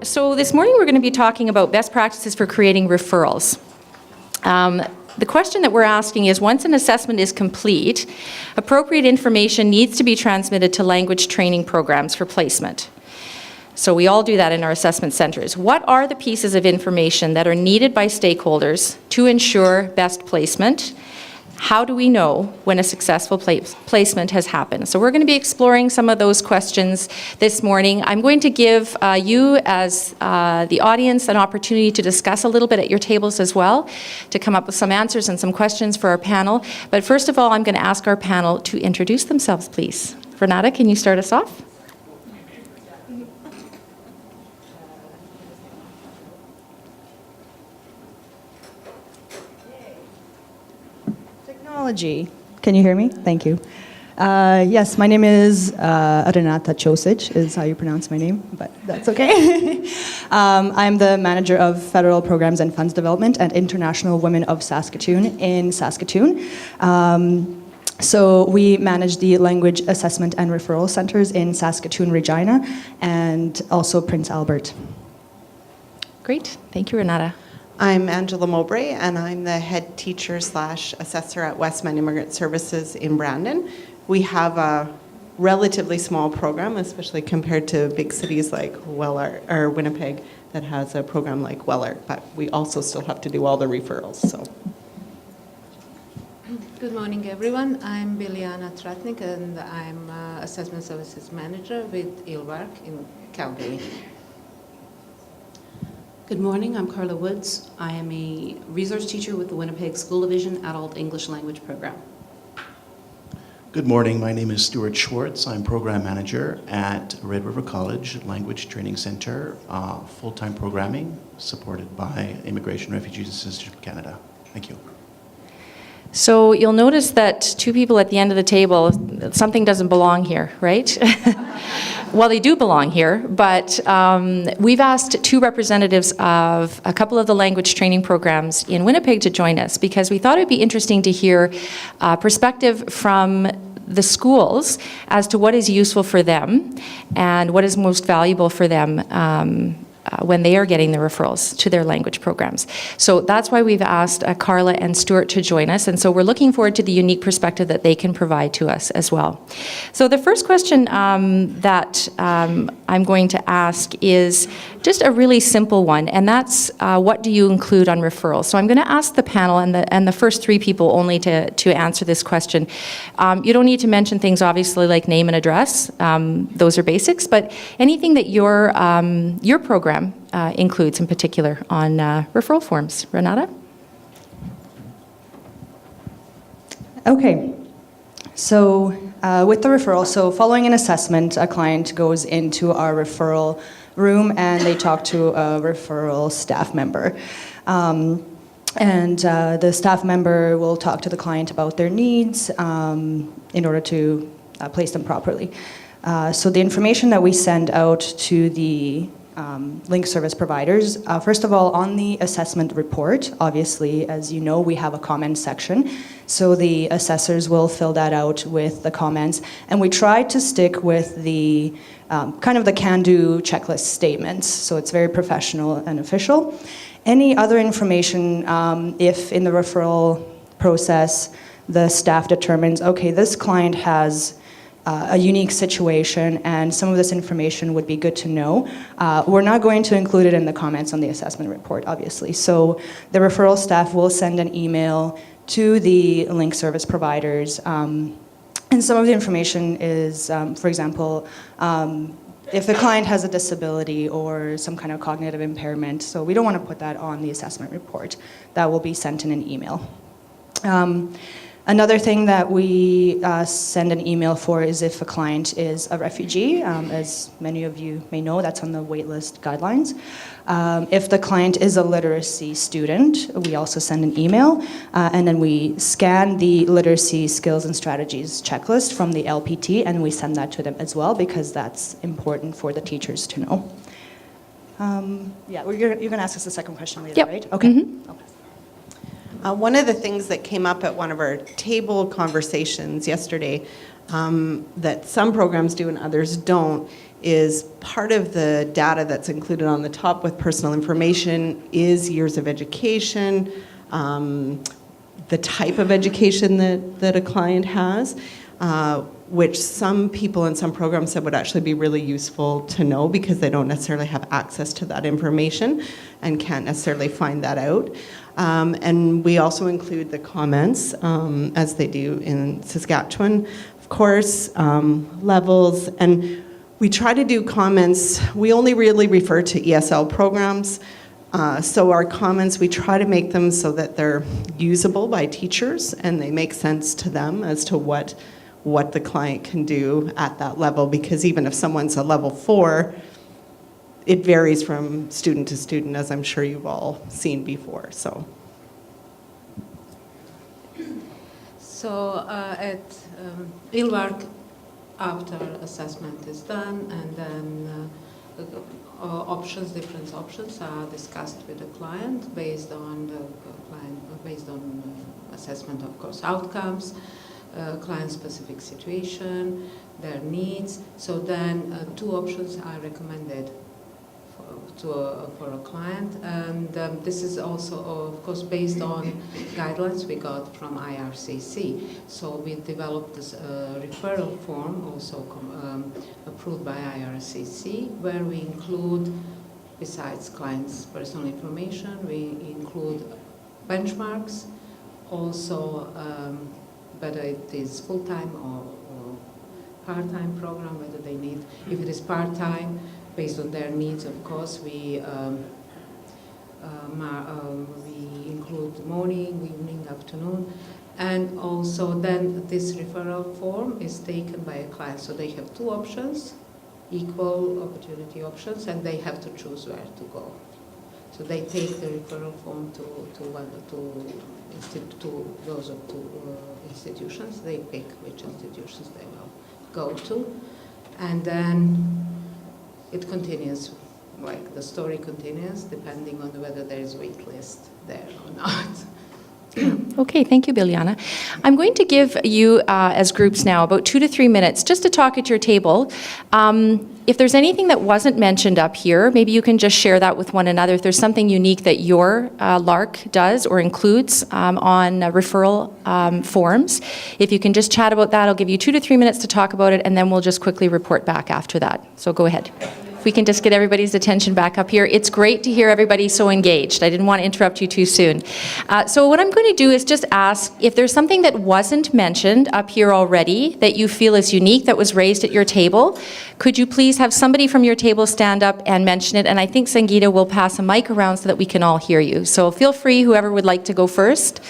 So this morning we're going to be talking about best practices for creating referrals. The question that we're asking is, once an assessment is complete, appropriate information needs to be transmitted to language training programs for placement. So we all do that in our assessment centers. What are the pieces of information that are needed by stakeholders to ensure best placement? How do we know when a successful placement has happened? So we're going to be exploring some of those questions this morning. I'm going to give you, as the audience, an opportunity to discuss a little bit at your tables as well, to come up with some answers and some questions for our panel. But first of all, I'm going to ask our panel to introduce themselves, please. Renata, can you start us off? Technology. Can you hear me? Thank you. Yes, my name is Renata Ćosić, is how you pronounce my name, but that's okay. I'm the manager of Federal Programs and Funds Development at International Women of Saskatoon in Saskatoon. So we manage the language assessment and referral centers in Saskatoon, Regina, and also Prince Albert. Great. Thank you, Renata. I'm Angela Mowbray, and I'm the head teacher / assessor at Westman Immigrant Services in Brandon. We have a relatively small program, especially compared to big cities like or Winnipeg that has a program like Wellart, but we also still have to do all the referrals. So. Good morning, everyone. I'm Biljana Tratnik, and I'm Assessment Services Manager with ILWARC in Calgary. Good morning, I'm Carla Woods. I am a resource teacher with the Winnipeg School Division Adult English Language Program. Good morning, my name is Stuart Schwartz. I'm Program Manager at Red River College Language Training Center, full-time programming supported by Immigration, Refugees and Citizenship Canada. Thank you. So you'll notice that two people at the end of the table, something doesn't belong here, right? Well, they do belong here, but we've asked two representatives of a couple of the language training programs in Winnipeg to join us because we thought it would be interesting to hear perspective from the schools as to what is useful for them and what is most valuable for them when they are getting the referrals to their language programs. So that's why we've asked Carla and Stuart to join us, and so we're looking forward to the unique perspective that they can provide to us as well. So the first question that I'm going to ask is just a really simple one, and that's what do you include on referrals? So I'm going to ask the panel and the first three people only to answer this question. You don't need to mention things obviously like name and address, those are basics, but anything that your program includes in particular on referral forms. Renata? Okay, so with the referral, so following an assessment, a client goes into our referral room and they talk to a referral staff member. And the staff member will talk to the client about their needs in order to place them properly. So the information that we send out to the link service providers. First of all, on the assessment report, obviously, as you know, we have a comment section. So the assessors will fill that out with the comments. And we try to stick with the kind of the can-do checklist statements. So it's very professional and official. Any other information, if in the referral process, the staff determines, okay, this client has a unique situation and some of this information would be good to know. We're not going to include it in the comments on the assessment report, obviously. So the referral staff will send an email to the link service providers. And some of the information is, for example, if the client has a disability or some kind of cognitive impairment. So we don't want to put that on the assessment report. That will be sent in an email. Another thing that we send an email for is if a client is a refugee. As many of you may know, that's on the waitlist guidelines. If the client is a literacy student, we also send an email, and then we scan the literacy skills and strategies checklist from the LPT, and we send that to them as well because that's important for the teachers to know. Yeah, you're going to ask us the second question later, yep. Right? Okay. Mm-hmm. Okay. One of the things that came up at one of our table conversations yesterday that some programs do and others don't is part of the data that's included on the top with personal information is years of education, the type of education that a client has, which some people in some programs said would actually be really useful to know because they don't necessarily have access to that information and can't necessarily find that out. And we also include the comments, as they do in Saskatchewan, of course, levels, and we try to do comments. We only really refer to ESL programs, so our comments, we try to make them so that they're usable by teachers and they make sense to them as to what the client can do at that level, because even if someone's a level 4, it varies from student to student, as I'm sure you've all seen before. So at ILWARC, after assessment is done, and then different options are discussed with the client based on assessment of course outcomes, client-specific situation, their needs. So then 2 options are recommended for a client, and this is also of course based on guidelines we got from IRCC. So we developed this referral form, also approved by IRCC, where we include, besides clients' personal information, we include benchmarks, also whether it is full-time or part-time program, whether they need, if it is part-time, based on their needs, of course, we include morning, evening, afternoon, and also then this referral form is taken by a client. So they have 2 options, equal opportunity options, and they have to choose where to go. So they take the referral form to those of 2 institutions. They pick which institutions they will go to, and then it continues, like the story continues, depending on whether there is wait list there or not. Okay, thank you, Biljana. I'm going to give you, as groups now, about 2 to 3 minutes just to talk at your table. If there's anything that wasn't mentioned up here, maybe you can just share that with one another. If there's something unique that your LARC does or includes on referral forms, if you can just chat about that, I'll give you 2 to 3 minutes to talk about it, and then we'll just quickly report back after that. So go ahead. If we can just get everybody's attention back up here. It's great to hear everybody so engaged. I didn't want to interrupt you too soon. So what I'm going to do is just ask if there's something that wasn't mentioned up here already that you feel is unique that was raised at your table. Could you please have somebody from your table stand up and mention it? And I think Sangeeta will pass a mic around so that we can all hear you. So feel free, whoever would like to go first.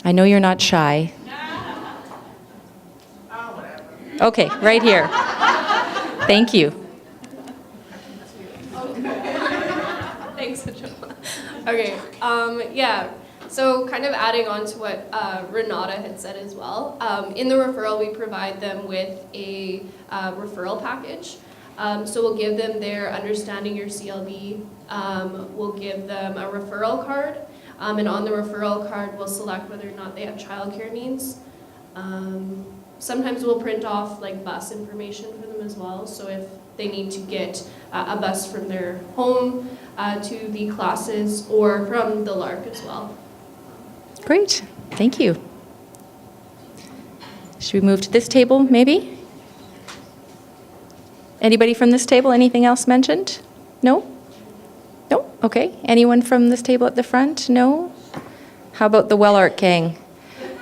I know you're not shy. Okay, right here. Thank you. Thanks, Joanna. Okay, yeah, so kind of adding on to what Renata had said as well, in the referral we provide them with a referral package. So we'll give them their Understanding Your CLB, we'll give them a referral card, and on the referral card we'll select whether or not they have childcare needs. Sometimes we'll print off like bus information for them as well, so if they need to get a bus from their home to the classes or from the LARC as well. Great, thank you. Should we move to this table, maybe? Anybody from this table, anything else mentioned? No? No? Okay. Anyone from this table at the front? No? How about the WellArc gang?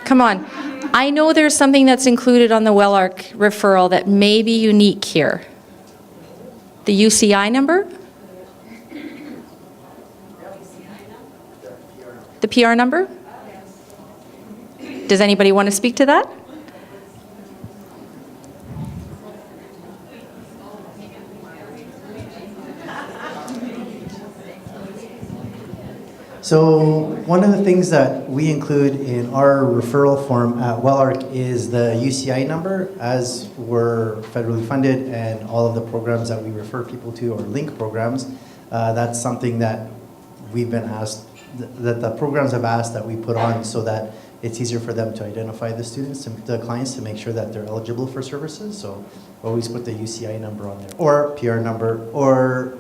Come on. I know there's something that's included on the WellArc referral that may be unique here. The UCI number? The PR number? Does anybody want to speak to that? So one of the things that we include in our referral form at WellArc is the UCI number, as we're federally funded and all of the programs that we refer people to are link programs. That's something that we've been asked, that the programs have asked that we put on so that it's easier for them to identify the students, the clients, to make sure that they're eligible for services. So always put the UCI number on there, or PR number, or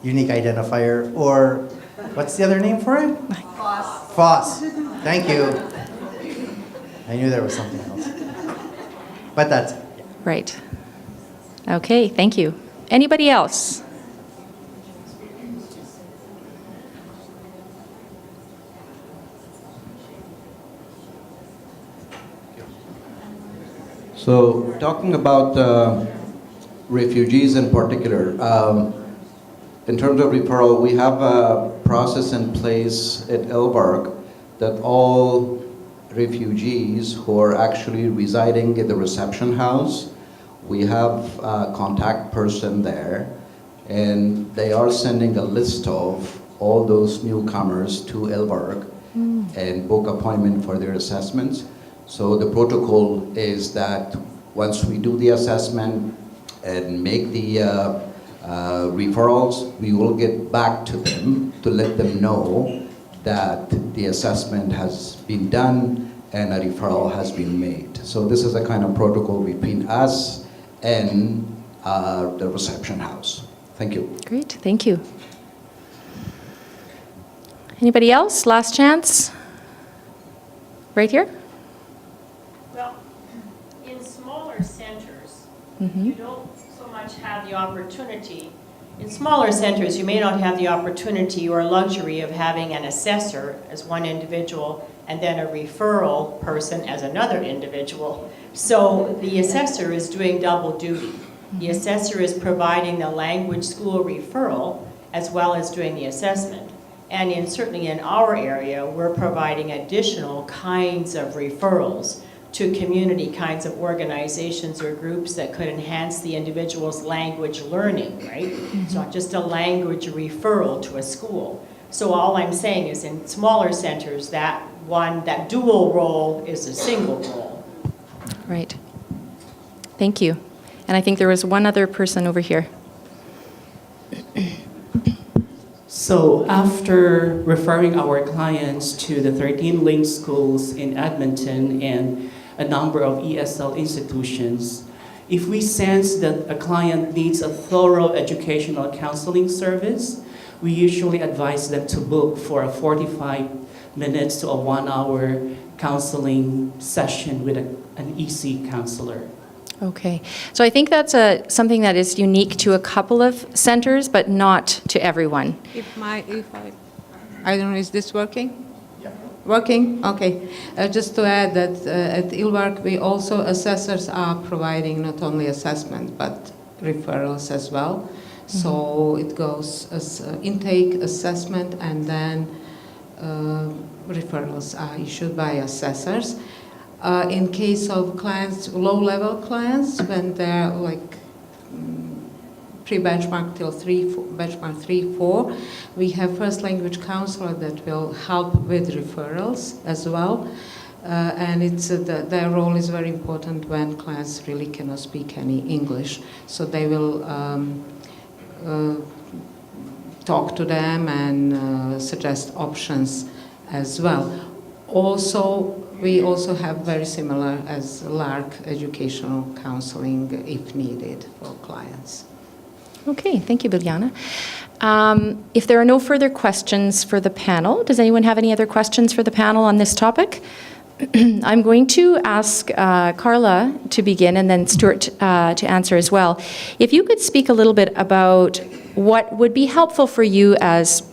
unique identifier, or what's the other name for it? FOSS. Thank you. I knew there was something else. But that's it. Right. Okay, thank you. Anybody else? So, talking about refugees in particular, in terms of referral, we have a process in place at LBARC that all refugees who are actually residing in the reception house, we have a contact person there, and they are sending a list of all those newcomers to LBARC and book appointment for their assessments. So the protocol is that once we do the assessment and make the referrals, we will get back to them to let them know that the assessment has been done and a referral has been made. So this is a kind of protocol between us and the reception house. Thank you. Great, thank you. Anybody else? Last chance? Right here? Well, in smaller centers, you don't so much have the opportunity. In smaller centers, you may not have the opportunity or luxury of having an assessor as one individual and then a referral person as another individual. So the assessor is doing double duty. The assessor is providing the language school referral as well as doing the assessment. And certainly in our area, we're providing additional kinds of referrals to community kinds of organizations or groups that could enhance the individual's language learning, right? It's not just a language referral to a school. So all I'm saying is in smaller centers, that dual role is a single role. Right. Thank you. And I think there was one other person over here. So after referring our clients to the 13 linked schools in Edmonton and a number of ESL institutions, if we sense that a client needs a thorough educational counseling service, we usually advise them to book for a 45 minutes to a 1 hour counseling session with an EC counselor. Okay, so I think that's something that is unique to a couple of centers, but not to everyone. I don't know, is this working? Yeah. Working? Okay. Just to add that at ILWARC, we also, assessors are providing not only assessment, but referrals as well. So it goes as intake, assessment, and then referrals are issued by assessors. In case of clients, low-level clients, when they're like pre-benchmark till benchmark 3-4, we have first language counselor that will help with referrals as well. And their role is very important when clients really cannot speak any English. So they will talk to them and suggest options as well. Also, we also have very similar as LARC educational counseling if needed for clients. Okay, thank you, Biljana. If there are no further questions for the panel, does anyone have any other questions for the panel on this topic? I'm going to ask Carla to begin and then Stuart to answer as well. If you could speak a little bit about what would be helpful for you as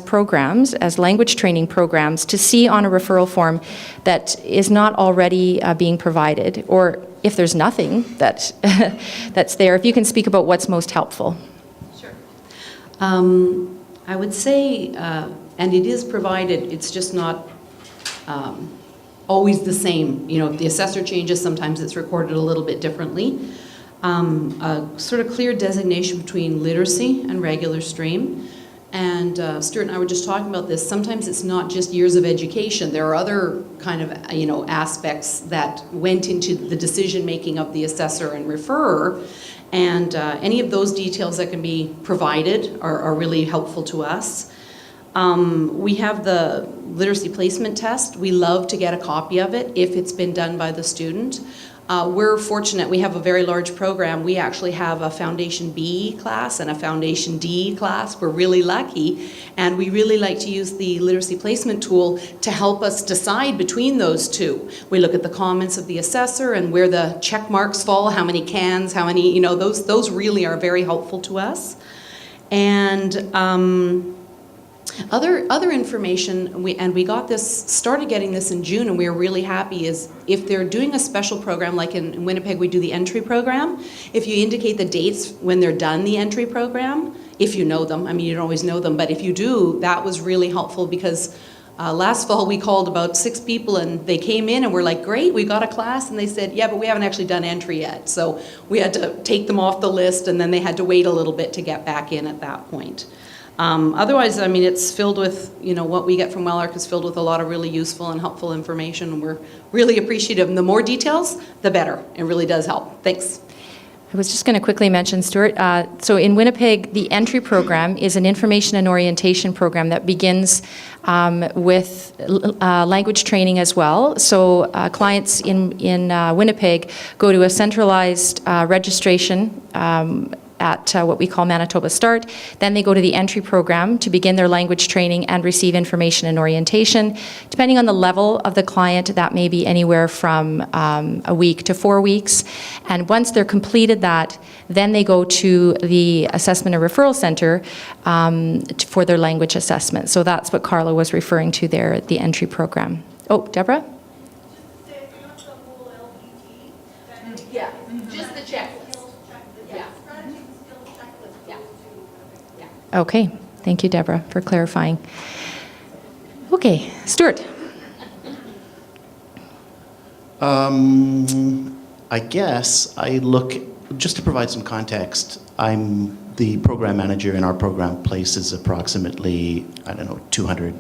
programs, as language training programs, to see on a referral form that is not already being provided, or if there's nothing that that's there, if you can speak about what's most helpful. Sure. I would say, and it is provided, it's just not always the same. You know, if the assessor changes, sometimes it's recorded a little bit differently. A sort of clear designation between literacy and regular stream. And Stuart and I were just talking about this. Sometimes it's not just years of education. There are other kind of, aspects that went into the decision-making of the assessor and referrer. And any of those details that can be provided are really helpful to us. We have the literacy placement test. We love to get a copy of it if it's been done by the student. We're fortunate, we have a very large program. We actually have a Foundation B class and a Foundation D class. We're really lucky, and we really like to use the literacy placement tool to help us decide between those two. We look at the comments of the assessor and where the check marks fall, how many cans, how many, you know, those really are very helpful to us. And other information, we got this, started getting this in June, and we were really happy, is if they're doing a special program, like in Winnipeg we do the entry program, if you indicate the dates when they're done the entry program, if you know them, I mean you don't always know them, but if you do, that was really helpful, because last fall we called about 6 people and they came in and we're like, great, we got a class, and they said, yeah, but we haven't actually done entry yet. So we had to take them off the list, and then they had to wait a little bit to get back in at that point. Otherwise, I mean, it's filled with, you know, what we get from WellArc is filled with a lot of really useful and helpful information, and we're really appreciative. And the more details, the better. It really does help. Thanks. I was just going to quickly mention, Stuart, so in Winnipeg, the entry program is an information and orientation program that begins with language training as well. So clients in Winnipeg go to a centralized registration at what we call Manitoba Start. Then they go to the entry program to begin their language training and receive information and orientation. Depending on the level of the client, that may be anywhere from a week to 4 weeks. And once they're completed that, then they go to the Assessment and Referral Center for their language assessment. So that's what Carla was referring to there at the entry program. Oh, Deborah? Yeah, just the checklist. Okay, thank you, Deborah, for clarifying. Okay, Stuart. I guess I look, just to provide some context, I'm the program manager, and our program places approximately, 200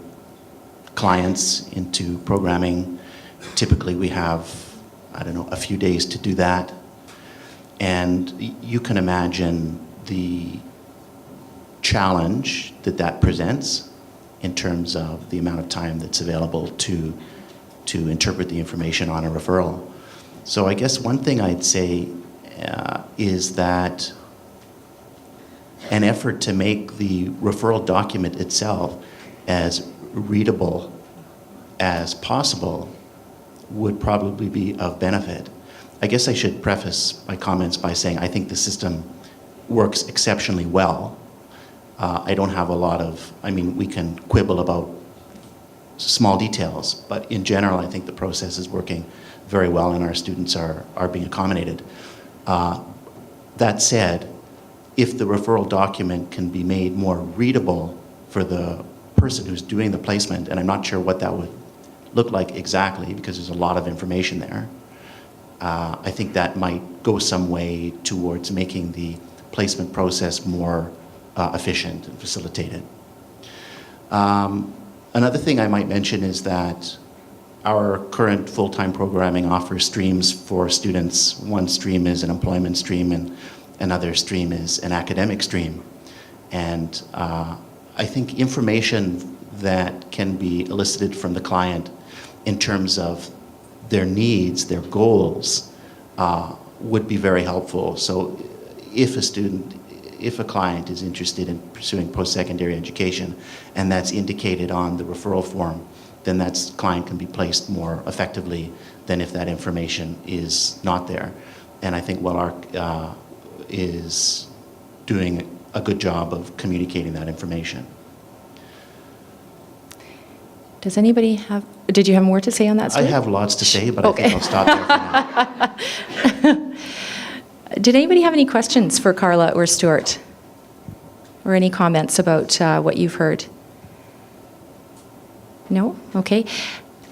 clients into programming. Typically we have, a few days to do that. And you can imagine the challenge that presents in terms of the amount of time that's available to interpret the information on a referral. So I guess one thing I'd say is that an effort to make the referral document itself as readable as possible would probably be of benefit. I guess I should preface my comments by saying I think the system works exceptionally well. I don't have a lot of, we can quibble about small details, but in general, I think the process is working very well and our students are being accommodated. That said, if the referral document can be made more readable for the person who's doing the placement, and I'm not sure what that would look like exactly because there's a lot of information there, I think that might go some way towards making the placement process more efficient and facilitated. Another thing I might mention is that our current full-time programming offers streams for students. One stream is an employment stream and another stream is an academic stream. And I think information that can be elicited from the client in terms of their needs, their goals, would be very helpful. So if a client is interested in pursuing post-secondary education and that's indicated on the referral form, then that client can be placed more effectively than if that information is not there. And I think WellArc is doing a good job of communicating that information. Does anybody did you have more to say on that, Stuart? I have lots to say, but okay. I think I'll stop there for now. Did anybody have any questions for Carla or Stuart? Or any comments about what you've heard? No? Okay.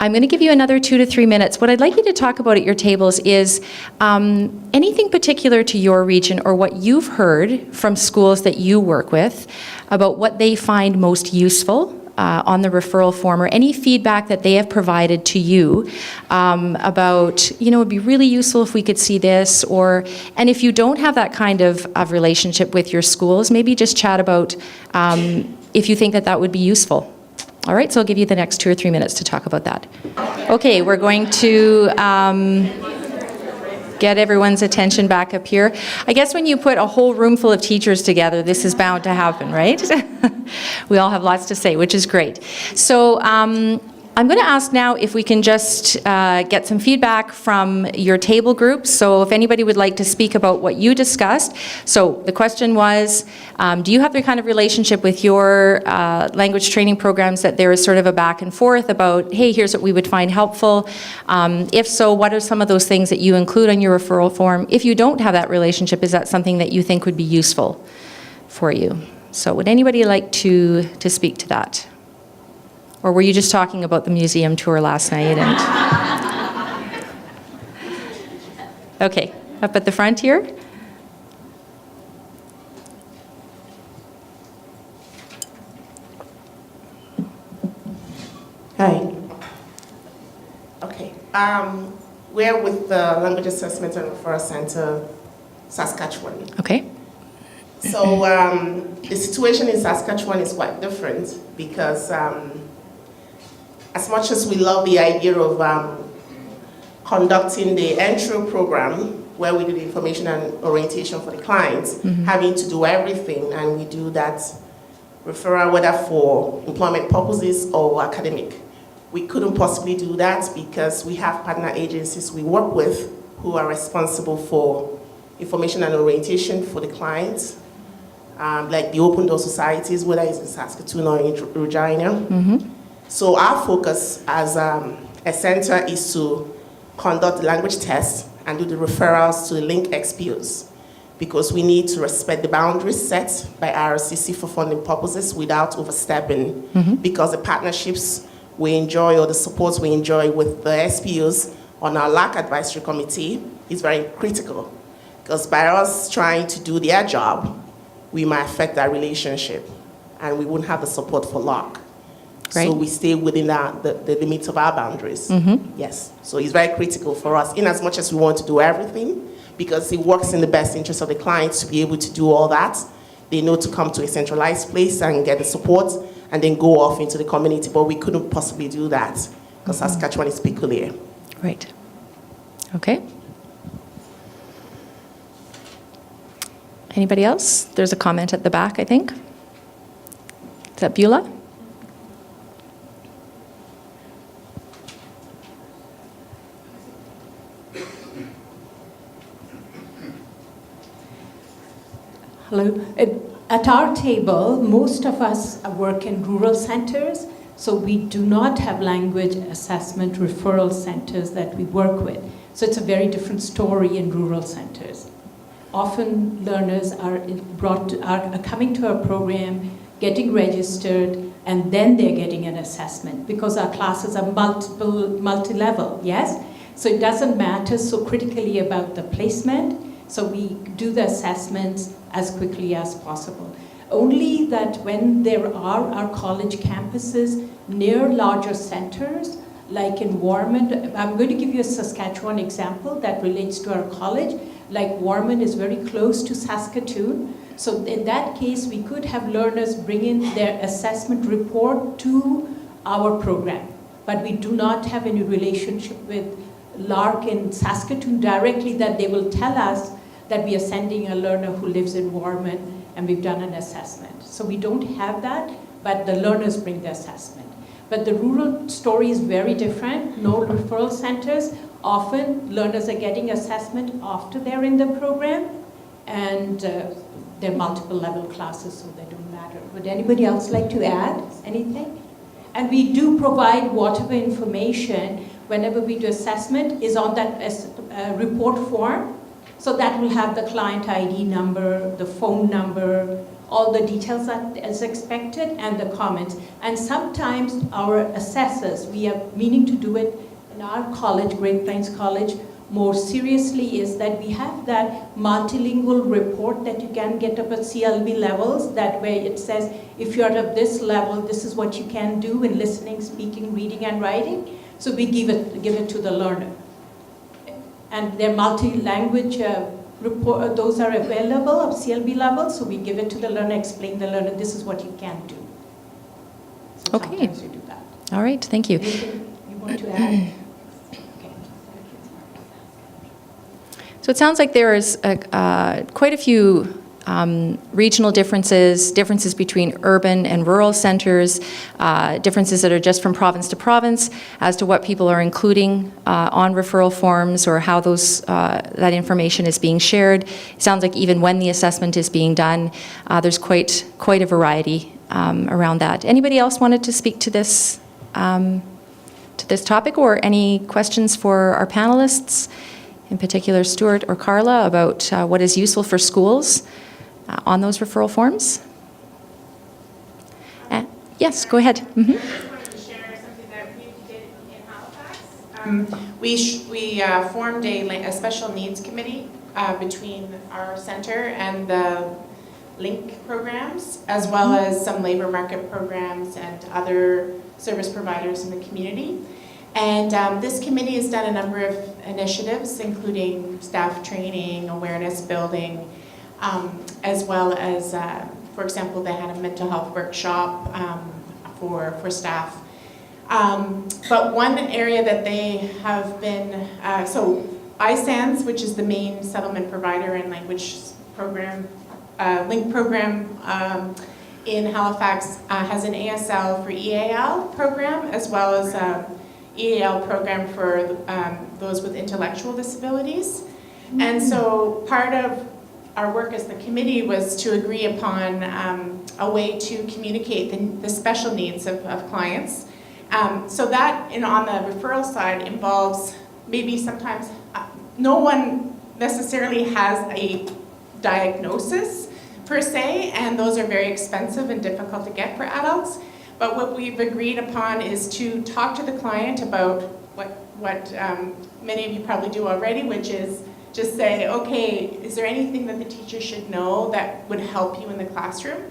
I'm going to give you another 2 to 3 minutes. What I'd like you to talk about at your tables is anything particular to your region or what you've heard from schools that you work with about what they find most useful on the referral form, or any feedback that they have provided to you about, it'd be really useful if we could see this, and if you don't have that kind of relationship with your schools, maybe just chat about if you think that would be useful. All right, so I'll give you the next 2 or 3 minutes to talk about that. Okay, we're going to get everyone's attention back up here. I guess when you put a whole room full of teachers together, this is bound to happen, right? We all have lots to say, which is great. So I'm going to ask now if we can just get some feedback from your table groups. So if anybody would like to speak about what you discussed. So the question was, do you have the kind of relationship with your language training programs that there is sort of a back and forth about, hey, here's what we would find helpful? If so, what are some of those things that you include on your referral form? If you don't have that relationship, is that something that you think would be useful for you? So would anybody like to speak to that? Or were you just talking about the museum tour last night? Okay, up at the front here. Hi. Okay. We're with the Language Assessment and Referral Center, Saskatchewan. Okay. So the situation in Saskatchewan is quite different because as much as we love the idea of conducting the entry program where we do the information and orientation for the clients, having to do everything, and we do that referral whether for employment purposes or academic. We couldn't possibly do that because we have partner agencies we work with who are responsible for information and orientation for the clients, like the Open Door Societies, whether it's in Saskatoon or in Regina. So our focus as a center is to conduct the language tests and do the referrals to the link XPOs because we need to respect the boundaries set by RCC for funding purposes without overstepping because the partnerships we enjoy or the supports we enjoy with the SPOs on our LAC advisory committee is very critical because by us trying to do their job, we might affect that relationship and we wouldn't have the support for LAC. Right. So we stay within the limits of our boundaries. Yes. So it's very critical for us, in as much as we want to do everything, because it works in the best interest of the clients to be able to do all that. They know to come to a centralized place and get the support and then go off into the community. But we couldn't possibly do that because Saskatchewan is peculiar. Right. Okay. Anybody else? There's a comment at the back, I think. Is that Beulah? Hello. At our table, most of us work in rural centers, so we do not have language assessment referral centers that we work with. So it's a very different story in rural centers. Often learners are coming to our program, getting registered, and then they're getting an assessment because our classes are multi-level, yes? So it doesn't matter so critically about the placement. So we do the assessments as quickly as possible. Only that when there are our college campuses near larger centers, like in Warman, I'm going to give you a Saskatchewan example that relates to our college. Like Warman is very close to Saskatoon. So in that case, we could have learners bring in their assessment report to our program. But we do not have any relationship with LARC in Saskatoon directly that they will tell us that we are sending a learner who lives in Warman and we've done an assessment. So we don't have that, but the learners bring the assessment. But the rural story is very different. No referral centers. Often learners are getting assessment after they're in the program, and they're multiple level classes, so they don't matter. Would anybody else like to add anything? And we do provide whatever information whenever we do assessment is on that report form. So that will have the client ID number, the phone number, all the details that is expected, and the comments. And sometimes our assessors, we are meaning to do it in our college, Great Plains College, more seriously, is that we have that multilingual report that you can get up at CLB levels. That way it says, if you're at this level, this is what you can do in listening, speaking, reading, and writing. So we give it to the learner. And their multi-language report, those are available at CLB level, so we give it to the learner, explain the learner, this is what you can do. Okay. Sometimes you do that. All right, thank you. You want to add? So it sounds like there is quite a few regional differences between urban and rural centers, differences that are just from province to province as to what people are including on referral forms or how that information is being shared. It sounds like even when the assessment is being done, there's quite a variety around that. Anybody else wanted to speak to this topic, or any questions for our panelists? In particular, Stuart or Carla, about what is useful for schools on those referral forms? Yes, go ahead. I just wanted to share something that we did in Halifax. We formed a special needs committee between our center and the LINK programs, as well as some labor market programs and other service providers in the community. And this committee has done a number of initiatives, including staff training, awareness building, as well as, for example, they had a mental health workshop for staff. But one area that they have been, so ISANS, which is the main settlement provider and language program, LINK program in Halifax, has an ASL for EAL program, as well as EAL program for those with intellectual disabilities. And so part of our work as the committee was to agree upon a way to communicate the special needs of clients. So that, on the referral side, involves maybe sometimes no one necessarily has a diagnosis per se, and those are very expensive and difficult to get for adults. But what we've agreed upon is to talk to the client about what many of you probably do already, which is just say, okay, is there anything that the teacher should know that would help you in the classroom?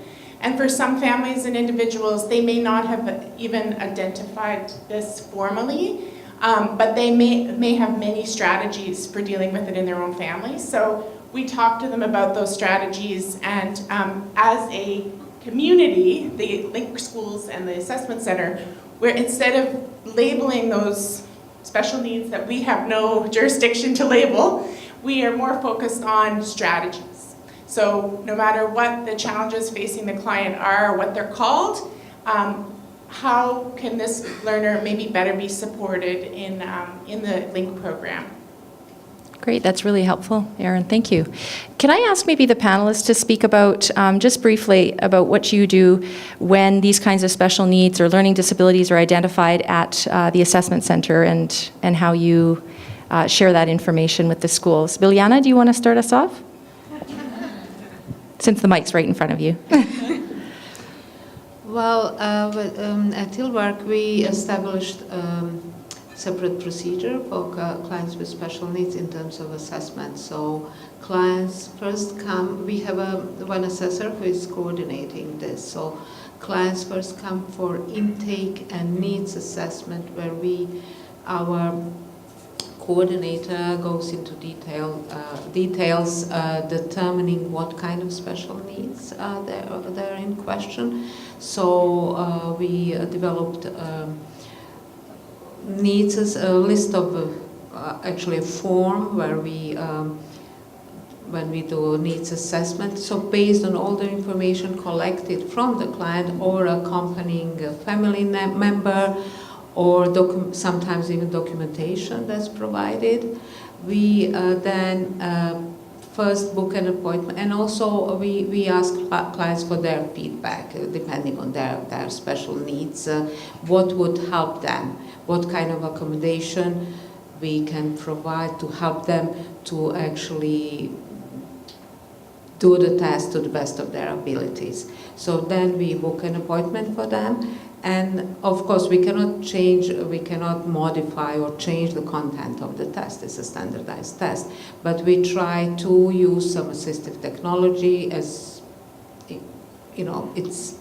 And for some families and individuals, they may not have even identified this formally, but they may have many strategies for dealing with it in their own family. So we talk to them about those strategies, and as a community, the LINK schools and the assessment center, where instead of labeling those special needs that we have no jurisdiction to label, we are more focused on strategies. So no matter what the challenges facing the client are, or what they're called, how can this learner maybe better be supported in the LINK program? Great, that's really helpful, Erin, thank you. Can I ask maybe the panelists to speak about, just briefly, about what you do when these kinds of special needs or learning disabilities are identified at the assessment center, and how you share that information with the schools? Biljana, do you want to start us off? Since the mic's right in front of you. Well, at Tilburg, we established separate procedure for clients with special needs in terms of assessment. So clients first come, we have one assessor who is coordinating this. So clients first come for intake and needs assessment, where our coordinator goes into details determining what kind of special needs they're in question. So we developed needs as a list of actually a form where we when we do needs assessment. So based on all the information collected from the client or accompanying a family member, or sometimes even documentation that's provided, we then first book an appointment, and also we ask clients for their feedback, depending on their special needs, what would help them, what kind of accommodation we can provide to help them to actually do the test to the best of their abilities. So then we book an appointment for them, and of course we cannot modify or change the content of the test. It's a standardized test, but we try to use some assistive technology, as you know, it's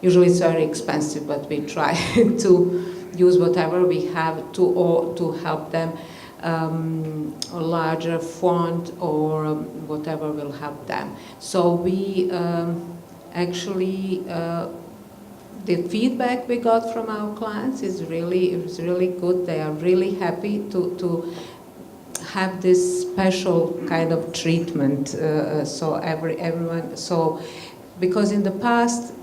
very expensive, but we try to use whatever we have to help them, a larger font or whatever will help them. So we actually the feedback we got from our clients is really good. They are really happy to have this special kind of treatment. So everyone. So because in the past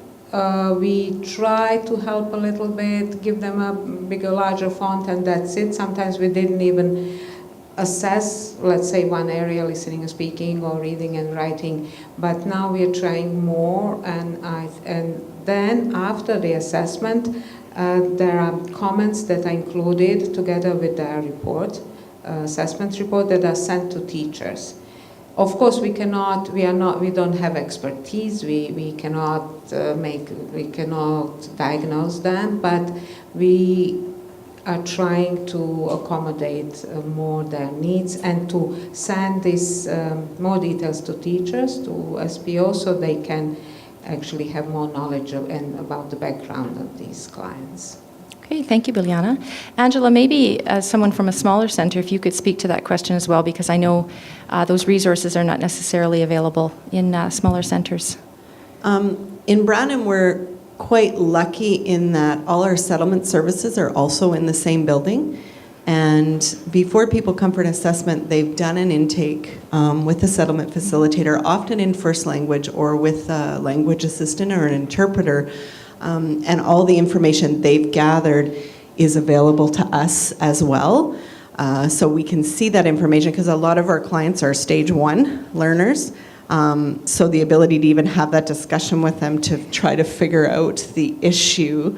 we try to help a little bit, give them a bigger, larger font, and that's it. Sometimes we didn't even assess, let's say, one area, listening and speaking or reading and writing, but now we are trying more, and then after the assessment there are comments that are included together with their report, assessment report, that are sent to teachers. Of course, we don't have expertise, we cannot diagnose them, but we are trying to accommodate more their needs and to send this more details to teachers, to SPO, so they can actually have more knowledge about the background of these clients. Okay, thank you, Biljana. Angela, maybe as someone from a smaller center, if you could speak to that question as well, because I know those resources are not necessarily available in smaller centers. In Brandon, we're quite lucky in that all our settlement services are also in the same building. And before people come for an assessment, they've done an intake with a settlement facilitator, often in first language or with a language assistant or an interpreter. And all the information they've gathered is available to us as well. So we can see that information because a lot of our clients are stage 1 learners. So the ability to even have that discussion with them to try to figure out the issue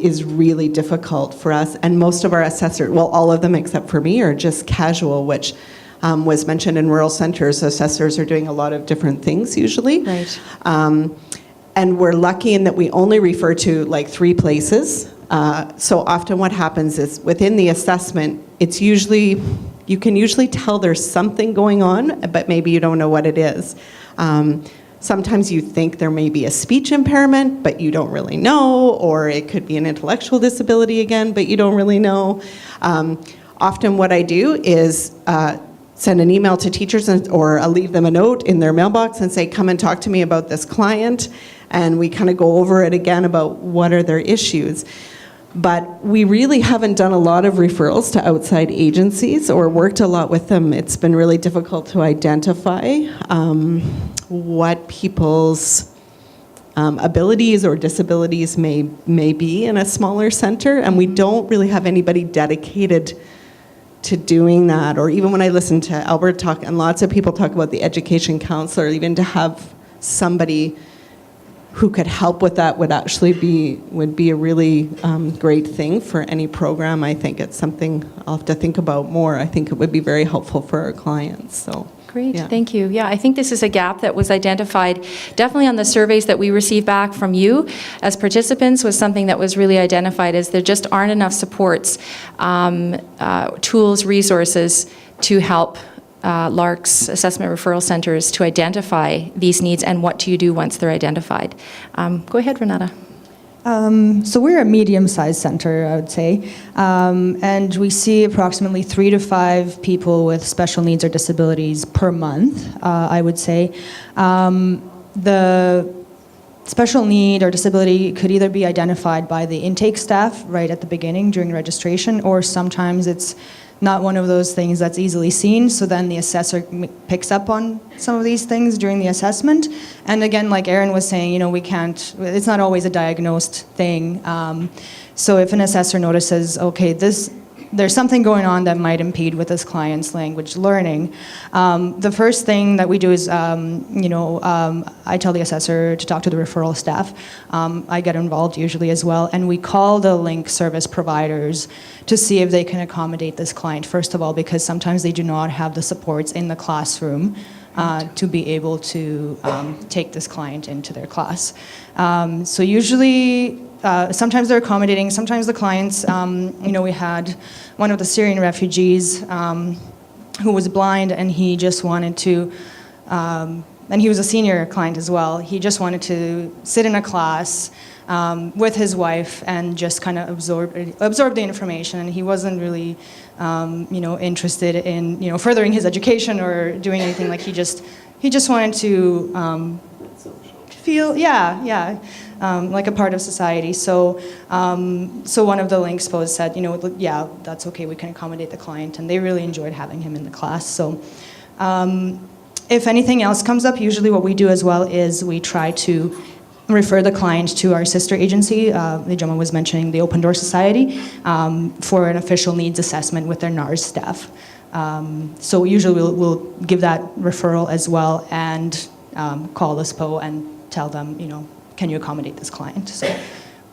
is really difficult for us. And most of our assessors, well, all of them except for me, are just casual, which was mentioned in rural centers. Assessors are doing a lot of different things usually. Right. And we're lucky in that we only refer to like 3 places. So often what happens is within the assessment, it's usually, you can usually tell there's something going on, but maybe you don't know what it is. Sometimes you think there may be a speech impairment, but you don't really know, or it could be an intellectual disability again, but you don't really know. Often what I do is send an email to teachers or I'll leave them a note in their mailbox and say, come and talk to me about this client. And we kind of go over it again about what are their issues. But we really haven't done a lot of referrals to outside agencies or worked a lot with them. It's been really difficult to identify what people's abilities or disabilities may be in a smaller center. And we don't really have anybody dedicated to doing that. Or even when I listen to Albert talk, and lots of people talk about the education counselor, even to have somebody who could help with that would be a really great thing for any program. I think it's something I'll have to think about more. I think it would be very helpful for our clients. So Great, yeah. Thank you. Yeah, I think this is a gap that was identified definitely on the surveys that we received back from you as participants, was something that was really identified as there just aren't enough supports, tools, resources to help LARC's assessment referral centers to identify these needs, and what do you do once they're identified? Go ahead, Renata. So we're a medium-sized center, I would say, and we see approximately 3 to 5 people with special needs or disabilities per month, I would say. The special need or disability could either be identified by the intake staff right at the beginning during registration, or sometimes it's not one of those things that's easily seen, so then the assessor picks up on some of these things during the assessment. And again, like Erin was saying, it's not always a diagnosed thing. So if an assessor notices, okay, there's something going on that might impede with this client's language learning, the first thing that we do is, I tell the assessor to talk to the referral staff. I get involved usually as well, and we call the link service providers to see if they can accommodate this client, first of all, because sometimes they do not have the supports in the classroom to be able to take this client into their class. So usually, sometimes they're accommodating, sometimes the clients, we had one of the Syrian refugees who was blind, and he just wanted to, and he was a senior client as well, he just wanted to sit in a class with his wife and just kind of absorb the information, and he wasn't really, interested in, furthering his education or doing anything. Like he just wanted to feel, like a part of society. So, so one of the links posts said, yeah, that's okay, we can accommodate the client, and they really enjoyed having him in the class. So, if anything else comes up, usually what we do as well is we try to refer the client to our sister agency. The gentleman was mentioning the Open Door Society for an official needs assessment with their NARS staff. So usually we'll give that referral as well and call the SPO and tell them, can you accommodate this client? So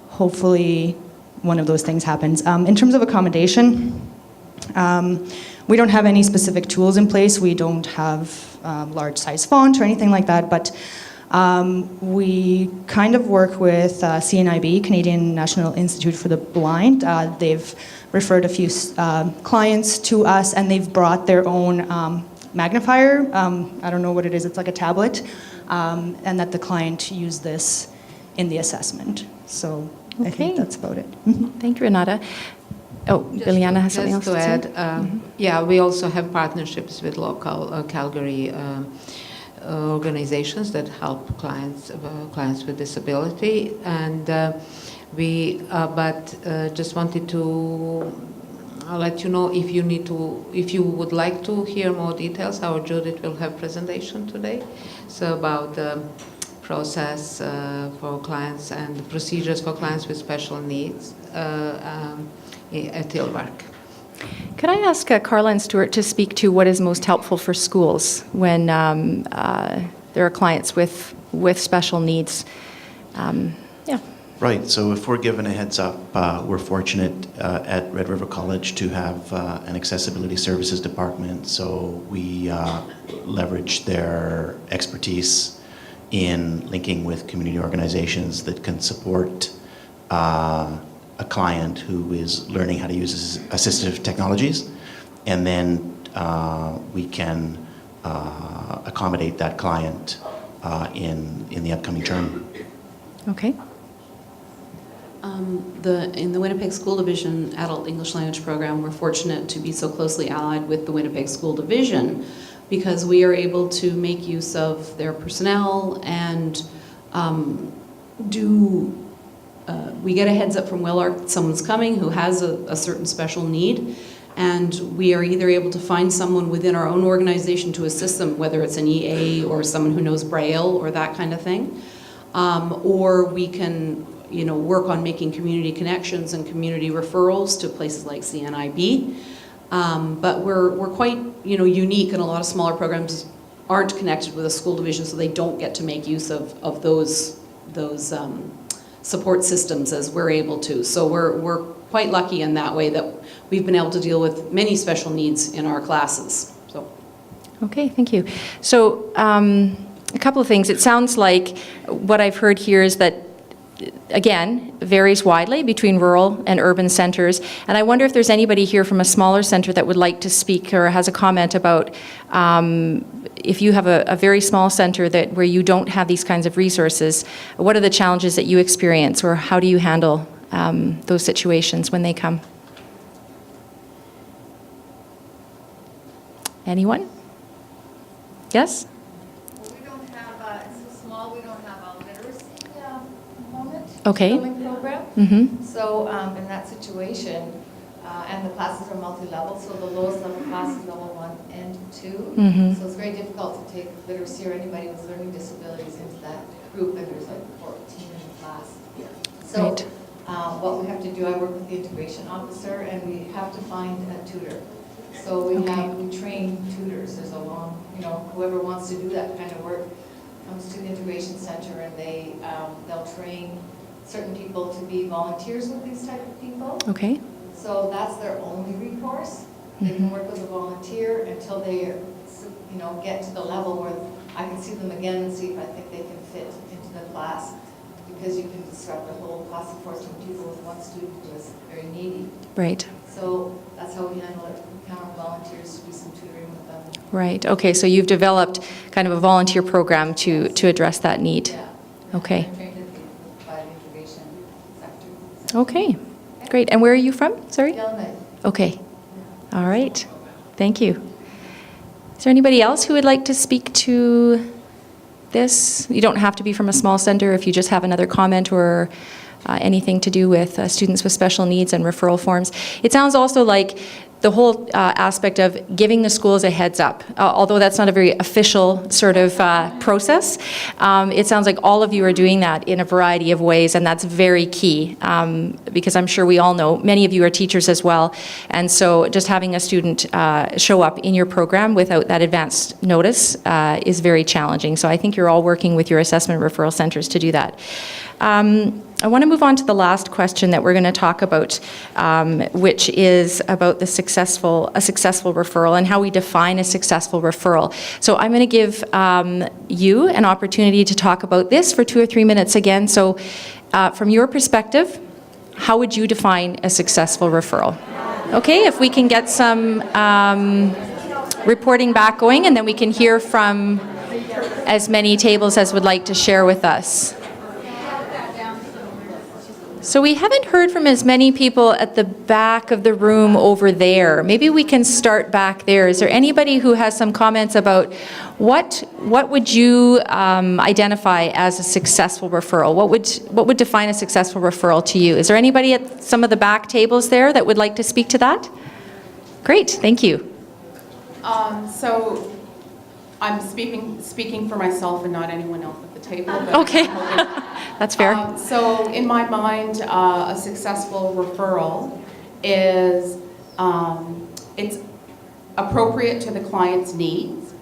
hopefully one of those things happens. In terms of accommodation, we don't have any specific tools in place. We don't have large size font or anything like that, but we kind of work with CNIB, Canadian National Institute for the Blind. They've referred a few clients to us, and they've brought their own magnifier. I don't know what it is. It's like a tablet, and that the client used this in the assessment. So I think that's about it. Thank you, Renata. Oh, Liliana has something else to say? Just to add, yeah, we also have partnerships with local Calgary organizations that help clients with disability, and just wanted to let you know if you would like to hear more details. Our Judith will have presentation today, so about the process for clients and the procedures for clients with special needs at Tilbark. Could I ask Carla and Stuart to speak to what is most helpful for schools when there are clients with special needs? Yeah. Right, so if we're given a heads up, we're fortunate at Red River College to have an accessibility services department, so we leverage their expertise in linking with community organizations that can support a client who is learning how to use assistive technologies, and then we can accommodate that client in the upcoming term. Okay. In the Winnipeg School Division Adult English Language Program, we're fortunate to be so closely allied with the Winnipeg School Division because we are able to make use of their personnel and we get a heads up from WellArc someone's coming who has a certain special need, and we are either able to find someone within our own organization to assist them, whether it's an EA or someone who knows Braille or that kind of thing, or we can work on making community connections and community referrals to places like CNIB. But we're quite unique, and a lot of smaller programs aren't connected with a school division, so they don't get to make use of those support systems as we're able to. So we're quite lucky in that way that we've been able to deal with many special needs in our classes. So. Okay, thank you. So a couple of things. It sounds like what I've heard here is that, again, varies widely between rural and urban centers. And I wonder if there's anybody here from a smaller center that would like to speak or has a comment about if you have a very small center where you don't have these kinds of resources, what are the challenges that you experience, or how do you handle those situations when they come? Anyone? Yes? We don't have, it's so small, we don't have a literacy moment. Okay. Program. Mm-hmm. So in that situation, and the classes are multi-level, so the lowest level class is level 1 and 2. Mm-hmm. So it's very difficult to take literacy or anybody with learning disabilities into that group, and there's like 14 in the class. So Right. What we have to do, I work with the integration officer, and we have to find a tutor. So we train tutors. There's a long, whoever wants to do that kind of work comes to the integration center, and they'll train certain people to be volunteers with these type of people. Okay. So that's their only recourse. They can work with a volunteer until they, get to the level where I can see them again and see if I think they can fit into the class, because you can disrupt a whole class of 14 people with one student who is very needy. Right. So that's how we handle it. We count on volunteers to do some tutoring with them. Right. Okay. So you've developed kind of a volunteer program to address that need. Yeah. Okay. I'm trained by the integration sector. Okay. Great. And where are you from? Sorry? Yellowknife. Okay. All right. Thank you. Is there anybody else who would like to speak to this? You don't have to be from a small center if you just have another comment or anything to do with students with special needs and referral forms. It sounds also like the whole aspect of giving the schools a heads up, although that's not a very official sort of process, it sounds like all of you are doing that in a variety of ways, and that's very key, because I'm sure we all know, many of you are teachers as well, and so just having a student show up in your program without that advanced notice is very challenging. So I think you're all working with your assessment referral centers to do that. I want to move on to the last question that we're going to talk about, which is about a successful referral and how we define a successful referral. So I'm going to give you an opportunity to talk about this for 2 or 3 minutes again. So from your perspective, how would you define a successful referral? Okay, if we can get some reporting back going, and then we can hear from as many tables as would like to share with us. So we haven't heard from as many people at the back of the room over there. Maybe we can start back there. Is there anybody who has some comments about what would you identify as a successful referral? What would define a successful referral to you? Is there anybody at some of the back tables there that would like to speak to that? Great, thank you. So I'm speaking for myself and not anyone else at the table. Okay, that's fair. So in my mind, a successful referral is it's appropriate to the client's needs.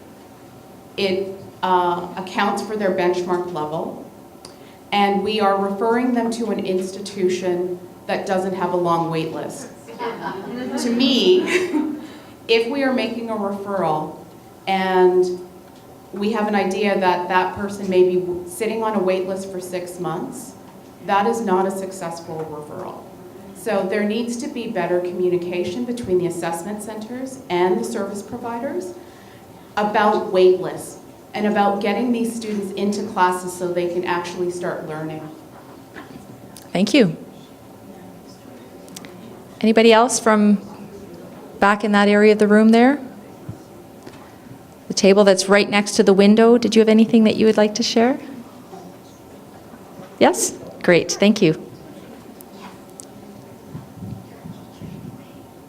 It accounts for their benchmark level, and we are referring them to an institution that doesn't have a long wait list. To me, if we are making a referral and we have an idea that that person may be sitting on a wait list for 6 months, that is not a successful referral. So there needs to be better communication between the assessment centers and the service providers about wait lists and about getting these students into classes so they can actually start learning. Thank you. Anybody else from back in that area of the room there? The table that's right next to the window, did you have anything that you would like to share? Yes? Great, thank you.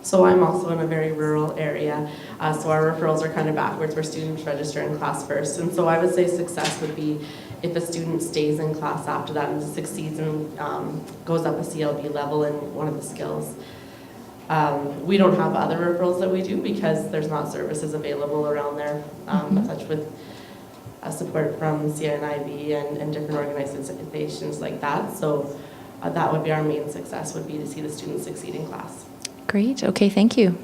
So I'm also in a very rural area, so our referrals are kind of backwards where students register in class first. And so I would say success would be if a student stays in class after that and succeeds and goes up a CLB level in one of the skills. We don't have other referrals that we do because there's not services available around there, such with support from CNIB and different organizations like that. So that would be our main success, would be to see the students succeed in class. Great, okay, thank you.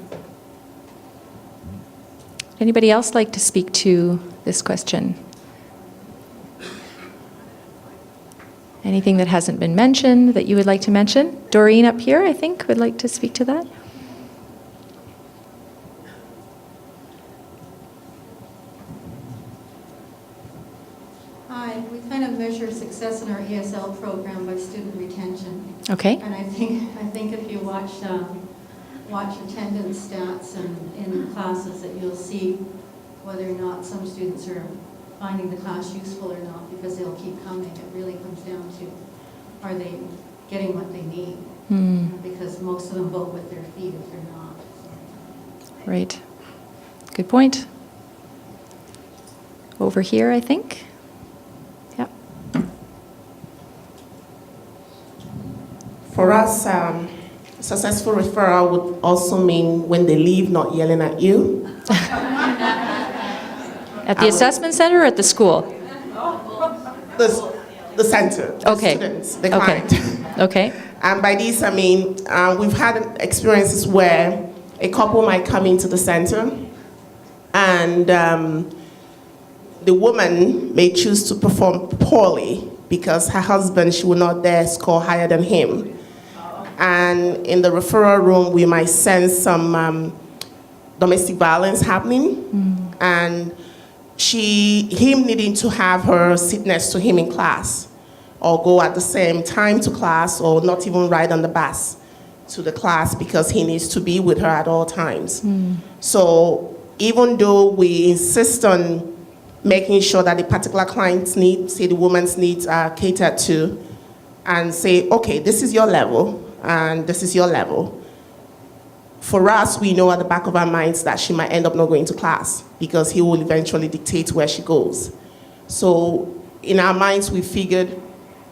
Anybody else like to speak to this question? Anything that hasn't been mentioned that you would like to mention? Doreen up here, I think, would like to speak to that. Hi, we kind of measure success in our ESL program by student retention. Okay. And I think if you watch attendance stats in classes, that you'll see whether or not some students are finding the class useful or not, because they'll keep coming. It really comes down to, are they getting what they need? Because most of them vote with their feet if they're not. Right. Good point. Over here, I think. Yep. For us, successful referral would also mean when they leave, not yelling at you. At the assessment center or at the school? The center, the students, the client. Okay. And by this, I mean, we've had experiences where a couple might come into the center and the woman may choose to perform poorly because her husband, she will not dare score higher than him. And in the referral room, we might sense some domestic violence happening, and him needing to have her sit next to him in class, or go at the same time to class, or not even ride on the bus to the class because he needs to be with her at all times. So even though we insist on making sure that the particular client's needs, say the woman's needs, are catered to, and say, okay, this is your level, and this is your level. For us, we know at the back of our minds that she might end up not going to class because he will eventually dictate where she goes. So in our minds, we figured,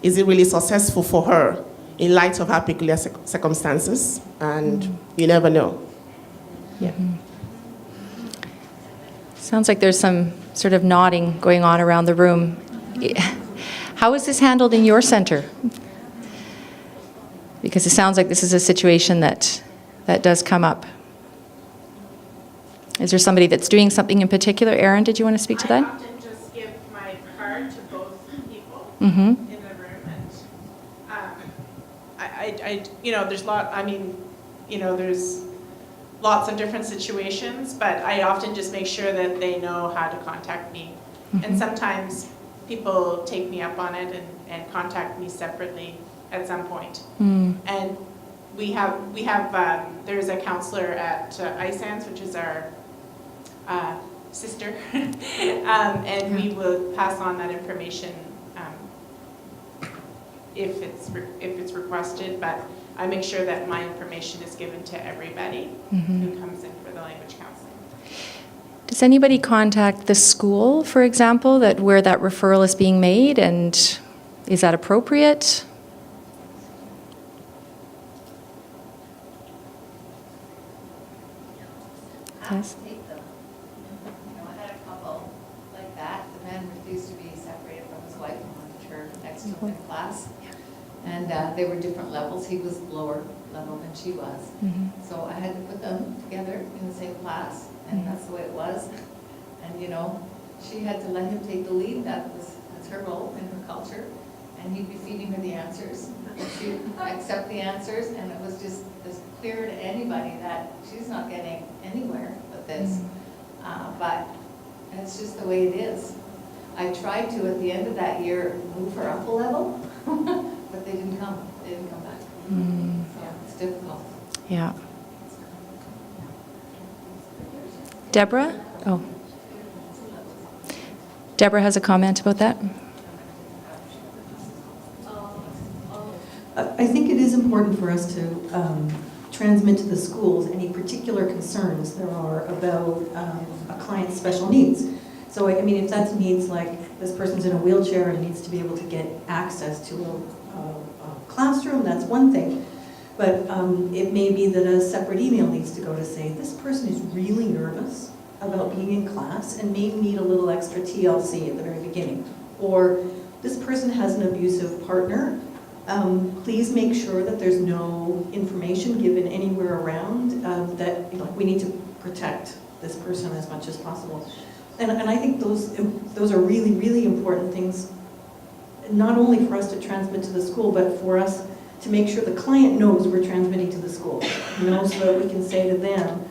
is it really successful for her in light of her peculiar circumstances? And you never know. Yeah. Sounds like there's some sort of nodding going on around the room. How is this handled in your center? Because it sounds like this is a situation that does come up. Is there somebody that's doing something in particular? Aaron, did you want to speak to that? I often just give my card to both people Mm-hmm. in the room, and there's lots of different situations, but I often just make sure that they know how to contact me. Mm-hmm. And sometimes people take me up on it and contact me separately at some point. Mm. And we have there's a counselor at ISANS, which is our sister, and we will pass on that information if it's requested, but I make sure that my information is given to everybody who comes in for the language counseling. Does anybody contact the school, for example, where that referral is being made, and is that appropriate? Yes. Take them. I had a couple like that. The man refused to be separated from his wife and wanted her next to him in class. And they were different levels. He was lower level than she was. Mm-hmm. So I had to put them together in the same class, and that's the way it was. And she had to let him take the lead. That's her role in her culture. And he'd be feeding her the answers. And she'd accept the answers, and it was just as clear to anybody that she's not getting anywhere with this. But it's just the way it is. I tried to, at the end of that year, move her up a level, but they didn't come. They didn't come back. So it's difficult. Yeah. Deborah? Oh. Deborah has a comment about that. I think it is important for us to transmit to the schools any particular concerns there are about a client's special needs. So, I mean, if that's needs like this person's in a wheelchair and needs to be able to get access to a classroom, that's one thing. But it may be that a separate email needs to go to say, this person is really nervous about being in class and may need a little extra TLC at the very beginning. Or this person has an abusive partner. Please make sure that there's no information given anywhere around that we need to protect this person as much as possible. And I think those are really, really important things, not only for us to transmit to the school, but for us to make sure the client knows we're transmitting to the school, so that we can say to them,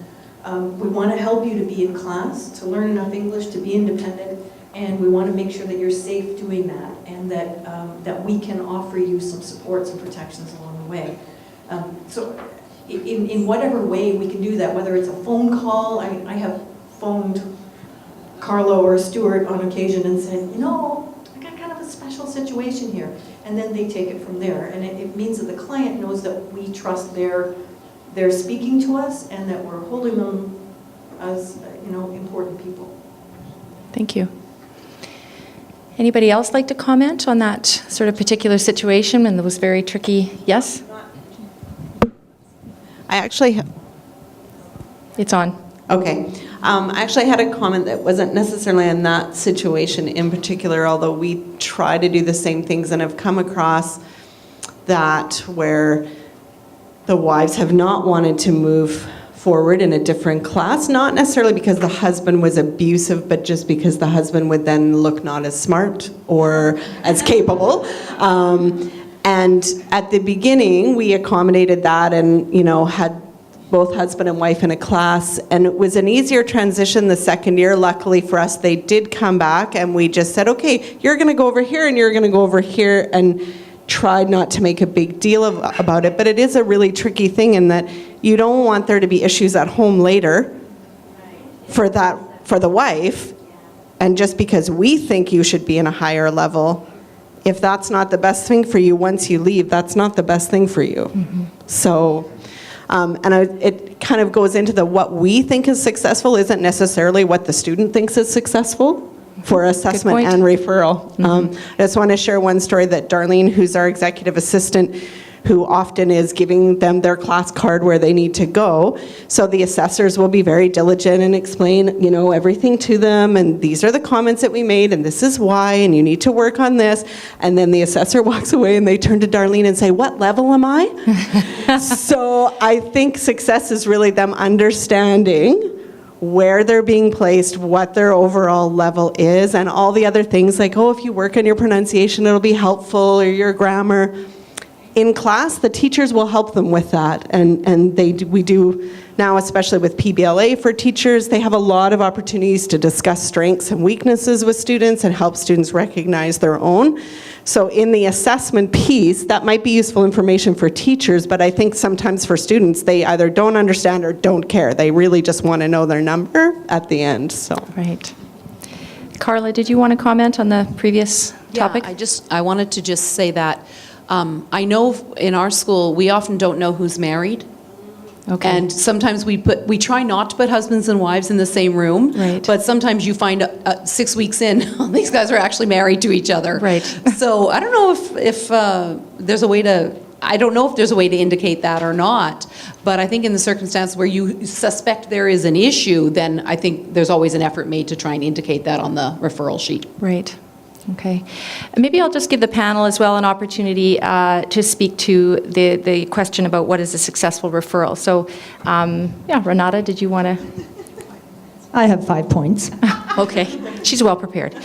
we want to help you to be in class, to learn enough English, to be independent, and we want to make sure that you're safe doing that, and that we can offer you some supports and protections along the way. So in whatever way we can do that, whether it's a phone call, I have phoned Carlo or Stuart on occasion and said, I got kind of a special situation here. And then they take it from there. And it means that the client knows that we trust they're speaking to us and that we're holding them as, important people. Thank you. Anybody else like to comment on that sort of particular situation and those very tricky, yes? I actually... It's on. Okay. I actually had a comment that wasn't necessarily in that situation in particular, although we try to do the same things and have come across that where the wives have not wanted to move forward in a different class, not necessarily because the husband was abusive, but just because the husband would then look not as smart or as capable. And at the beginning, we accommodated that and, had both husband and wife in a class, and it was an easier transition the second year. Luckily for us, they did come back, and we just said, okay, you're going to go over here and you're going to go over here, and tried not to make a big deal about it. But it is a really tricky thing in that you don't want there to be issues at home later for the wife, And just because we think you should be in a higher level, if that's not the best thing for you once you leave, that's not the best thing for you. So, it kind of goes into the what we think is successful isn't necessarily what the student thinks is successful for assessment point. and referral. I just want to share one story that Darlene, who's our executive assistant, who often is giving them their class card where they need to go. So the assessors will be very diligent and explain, you know, everything to them, and these are the comments that we made, and this is why, and you need to work on this. And then the assessor walks away and they turn to Darlene and say, what level am I? So I think success is really them understanding where they're being placed, what their overall level is, and all the other things like, oh, if you work on your pronunciation, it'll be helpful, or your grammar. In class, the teachers will help them with that, and we do now, especially with PBLA for teachers, they have a lot of opportunities to discuss strengths and weaknesses with students and help students recognize their own. So in the assessment piece, that might be useful information for teachers, but I think sometimes for students, they either don't understand or don't care. They really just want to know their number at the end. So. Right. Carla, did you want to comment on the previous topic? Yeah, I wanted to just say that I know in our school, we often don't know who's married. Okay. And sometimes we try not to put husbands and wives in the same room. Right. But sometimes you find 6 weeks in, these guys are actually married to each other. Right. So I don't know if there's a way to, I don't know if there's a way to indicate that or not. But I think in the circumstance where you suspect there is an issue, then I think there's always an effort made to try and indicate that on the referral sheet. Right. Okay. Maybe I'll just give the panel as well an opportunity to speak to the question about what is a successful referral. So, yeah, Renata, did you want to? I have 5 points. Okay. She's well prepared.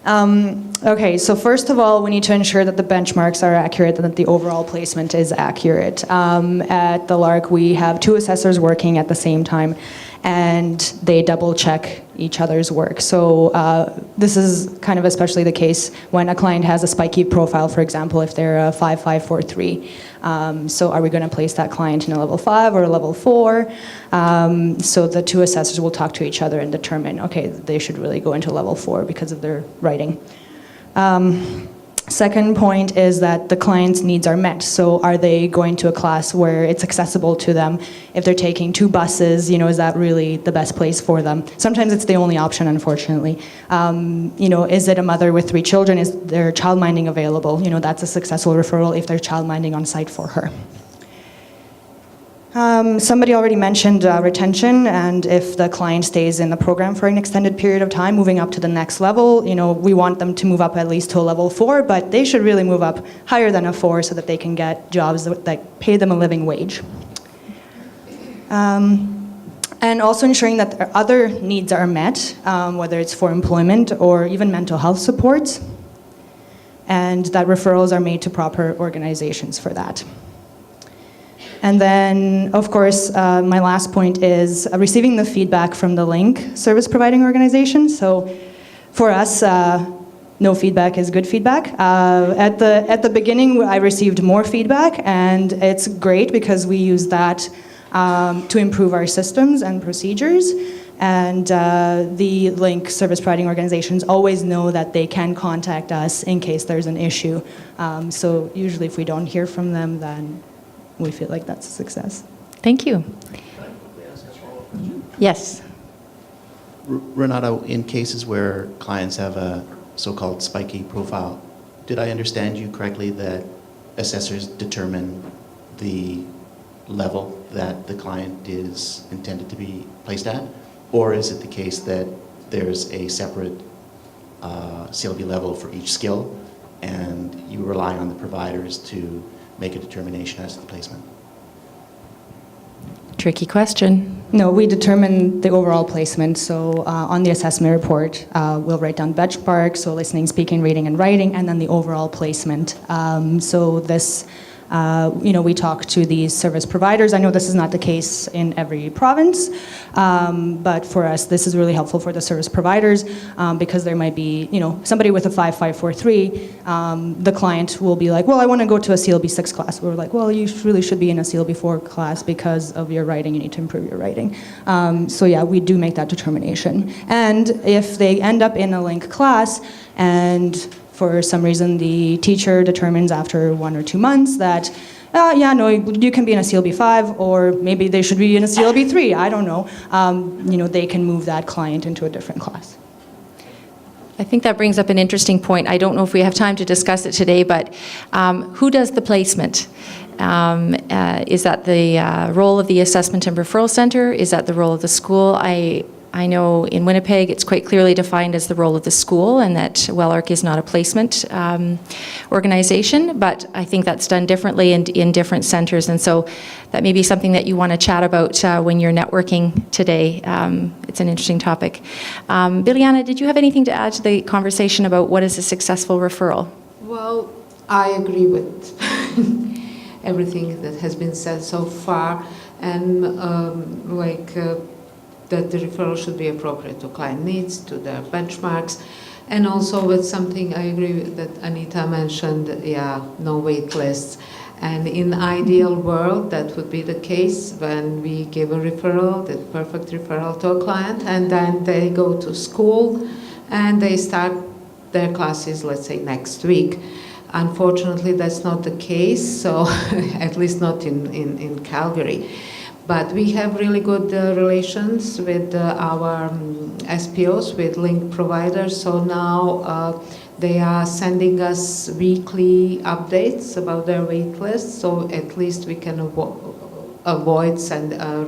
Okay, so first of all, we need to ensure that the benchmarks are accurate and that the overall placement is accurate. At the LARC, we have 2 assessors working at the same time, and they double check each other's work. So this is kind of especially the case when a client has a spiky profile, for example, if they're a 5-5-4-3. So are we going to place that client in a level 5 or a level 4? So the 2 assessors will talk to each other and determine, okay, they should really go into level 4 because of their writing. Second point is that the client's needs are met. So are they going to a class where it's accessible to them? If they're taking 2 buses, you know, is that really the best place for them? Sometimes it's the only option, unfortunately. You know, is it a mother with 3 children? Is there childminding available? You know, that's a successful referral if there's childminding on site for her. Somebody already mentioned retention, and if the client stays in the program for an extended period of time, moving up to the next level, you know, we want them to move up at least to a level 4, but they should really move up higher than a 4 so that they can get jobs that pay them a living wage. And also ensuring that their other needs are met, whether it's for employment or even mental health supports, and that referrals are made to proper organizations for that. And then, of course, my last point is receiving the feedback from the LINK service providing organization. So for us, no feedback is good feedback. At the beginning, I received more feedback, and it's great because we use that to improve our systems and procedures. And the LINK service providing organizations always know that they can contact us in case there's an issue. So usually if we don't hear from them, then we feel like that's a success. Thank you. Yes. Renata, in cases where clients have a so-called spiky profile, did I understand you correctly that assessors determine the level that the client is intended to be placed at? Or is it the case that there's a separate CLB level for each skill and you rely on the providers to make a determination as to the placement? Tricky question. No, we determine the overall placement. So on the assessment report, we'll write down benchmarks, so listening, speaking, reading, and writing, and then the overall placement. So this We talk to these service providers. I know this is not the case in every province, but for us, this is really helpful for the service providers because there might be, somebody with a 5543, the client will be like, well, I want to go to a CLB6 class. We're like, well, you really should be in a CLB4 class because of your writing. You need to improve your writing. So yeah, we do make that determination. And if they end up in a LINC class and for some reason the teacher determines after 1 or 2 months that, you can be in a CLB5 or maybe they should be in a CLB3, I don't know, they can move that client into a different class. I think that brings up an interesting point. I don't know if we have time to discuss it today, but who does the placement? Is that the role of the assessment and referral center? Is that the role of the school? I know in Winnipeg it's quite clearly defined as the role of the school and that WELARC is not a placement organization, but I think that's done differently in different centers, and so that may be something that you want to chat about when you're networking today. It's an interesting topic. Biljana, did you have anything to add to the conversation about what is a successful referral? Well, I agree with everything that has been said so far, and that the referral should be appropriate to client needs, to their benchmarks, and also with something I agree with that Anita mentioned, no wait lists. And in the ideal world, that would be the case when we give a referral, the perfect referral to a client, and then they go to school and they start their classes, let's say, next week. Unfortunately, that's not the case, so at least not in Calgary. But we have really good relations with our SPOs, with link providers. So now they are sending us weekly updates about their wait list. So at least we can avoid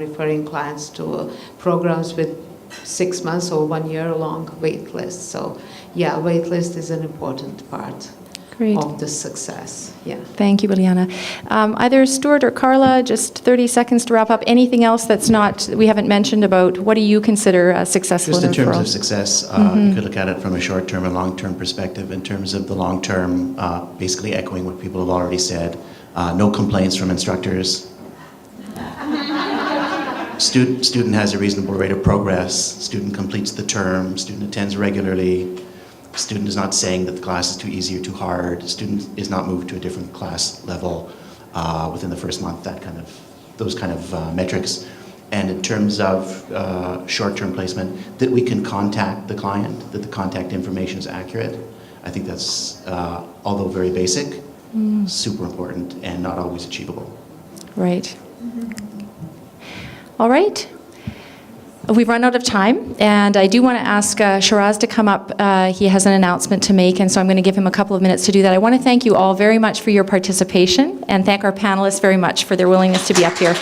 referring clients to programs with 6 months or 1 year long wait lists. So yeah, wait list is an important part. Great. Of the success. Yeah. Thank you, Biljana. Either Stuart or Carla, just 30 seconds to wrap up. Anything else we haven't mentioned about what do you consider a successful Just in terms referral? of success, you could look at it from a short-term and long-term perspective. In terms of the long-term, basically echoing what people have already said, no complaints from instructors. Student has a reasonable rate of progress. Student completes the term. Student attends regularly. Student is not saying that the class is too easy or too hard. Student is not moved to a different class level within the first month. Those kind of metrics. And in terms of short-term placement, that we can contact the client, that the contact information is accurate. I think that's, although very basic, super important and not always achievable. Right. All right. We've run out of time, and I do want to ask Shiraz to come up. He has an announcement to make, and so I'm going to give him a couple of minutes to do that. I want to thank you all very much for your participation, and thank our panelists very much for their willingness to be up here.